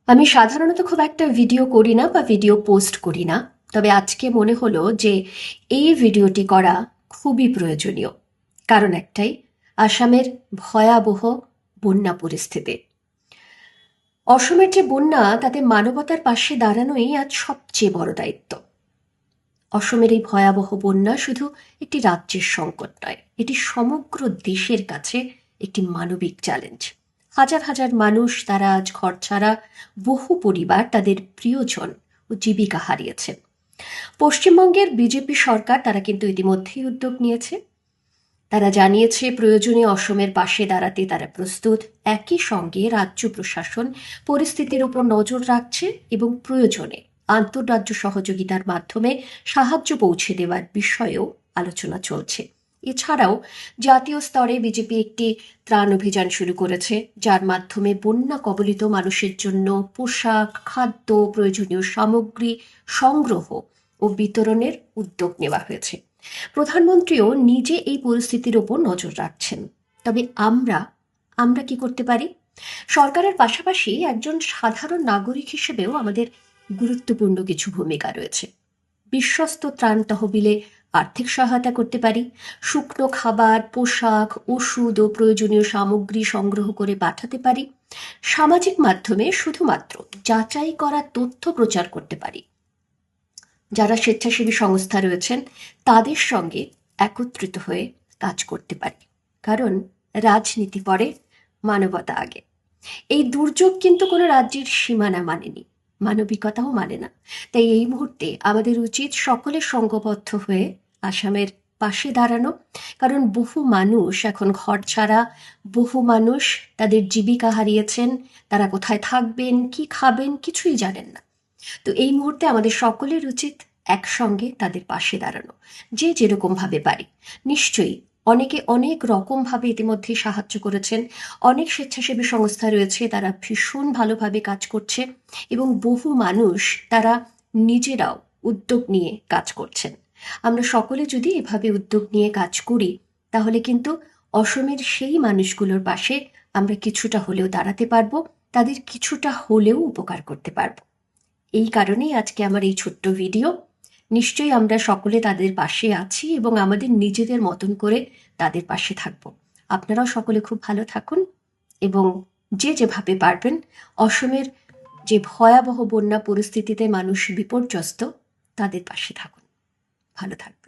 আমি সাধারণত খুব একটা ভিডিও করি না বা ভিডিও পোস্ট করি না, তবে আজকে মনে হলো যে এই ভিডিওটি করা খুবই প্রয়োজনীয়। কারণ একটাই, আসামের ভয়াবহ বন্যা পরিস্থিতি। অসমের যে বন্যা, তাতে মানবতার পাশে দাঁড়ানোই আজ সবচেয়ে বড় দায়িত্ব। অসমের এই ভয়াবহ বন্যা শুধু একটি রাজ্যের সংকট নয়, এটি সমগ্র দেশের কাছে একটি মানবিক চ্যালেঞ্জ। হাজার হাজার মানুষ তারা আজ ঘরছাড়া, বহু পরিবার তাদের প্রিয়জন ও জীবিকা হারিয়েছেন। পশ্চিমবঙ্গের বিজেপি সরকার তারা কিন্তু ইতিমধ্যেই উদ্যোগ নিয়েছে। তারা জানিয়েছে প্রয়োজনে অসমের পাশে দাঁড়াতে তারা প্রস্তুত। একই সঙ্গে রাজ্য প্রশাসন পরিস্থিতির উপর নজর রাখছে এবং প্রয়োজনে আন্তঃরাজ্য সহযোগিতার মাধ্যমে সাহায্য পৌঁছে দেওয়ার বিষয়েও আলোচনা চলছে। এছাড়াও জাতীয় স্তরে বিজেপি একটি ত্রাণ অভিযান শুরু করেছে, যার মাধ্যমে বন্যা কবলিত মানুষের জন্য পোশাক, খাদ্য, প্রয়োজনীয় সামগ্রী সংগ্রহ ও বিতরণের উদ্যোগ নেওয়া হয়েছে। প্রধানমন্ত্রীও নিজে এই পরিস্থিতির ওপর নজর রাখছেন। তবে আমরা কি করতে পারি? সরকারের পাশাপাশি একজন সাধারণ নাগরিক হিসেবেও আমাদের গুরুত্বপূর্ণ কিছু ভূমিকা রয়েছে। বিশ্বস্ত ত্রাণ তহবিলে আর্থিক সহায়তা করতে পারি, শুকনো খাবার, পোশাক, ওষুধ ও প্রয়োজনীয় সামগ্রী সংগ্রহ করে পাঠাতে পারি। সামাজিক মাধ্যমে শুধুমাত্র যাচাই করা তথ্য প্রচার করতে পারি। যারা স্বেচ্ছাসেবী সংস্থা রয়েছেন তাদের সঙ্গে একত্রিত হয়ে কাজ করতে পারি। কারণ রাজনীতি পরে, মানবতা আগে। এই দুর্যোগ কিন্তু কোনো রাজ্যের সীমানা মানেনি, মানবিকতাও মানে না। তাই এই মুহূর্তে আমাদের উচিত সকলে সংঘবদ্ধ হয়ে আসামের পাশে দাঁড়ানো। কারণ বহু মানুষ এখন ঘর ছাড়া, বহু মানুষ তাদের জীবিকা হারিয়েছেন। তারা কোথায় থাকবেন, কি খাবেন, কিছুই জানেন না। তো এই মুহূর্তে আমাদের সকলের উচিত একসঙ্গে তাদের পাশে দাঁড়ানো, যে যেরকম ভাবে পারি। নিশ্চয়ই অনেকে অনেক রকম ভাবে ইতিমধ্যে সাহায্য করেছেন। অনেক স্বেচ্ছাসেবী সংস্থা রয়েছে, তারা ভীষণ ভালোভাবে কাজ করছে এবং বহু মানুষ তারা নিজেরাও উদ্যোগ নিয়ে কাজ করছেন। আমরা সকলে যদি এভাবে উদ্যোগ নিয়ে কাজ করি, তাহলে কিন্তু অসমের সেই মানুষগুলোর পাশে আমরা কিছুটা হলেও দাঁড়াতে পারবো, তাদের কিছুটা হলেও উপকার করতে পারবো। এই কারণেই আজকে আমার এই ছোট্ট ভিডিও। নিশ্চয়ই আমরা সকলে তাদের পাশে আছি এবং আমাদের নিজেদের মতন করে তাদের পাশে থাকব। আপনারাও সকলে খুব ভালো থাকুন এবং যে যেভাবে পারবেন অসমের যে ভয়াবহ বন্যা পরিস্থিতিতে মানুষ বিপর্যস্ত, তাদের পাশে থাকুন। ভালো থাকবেন।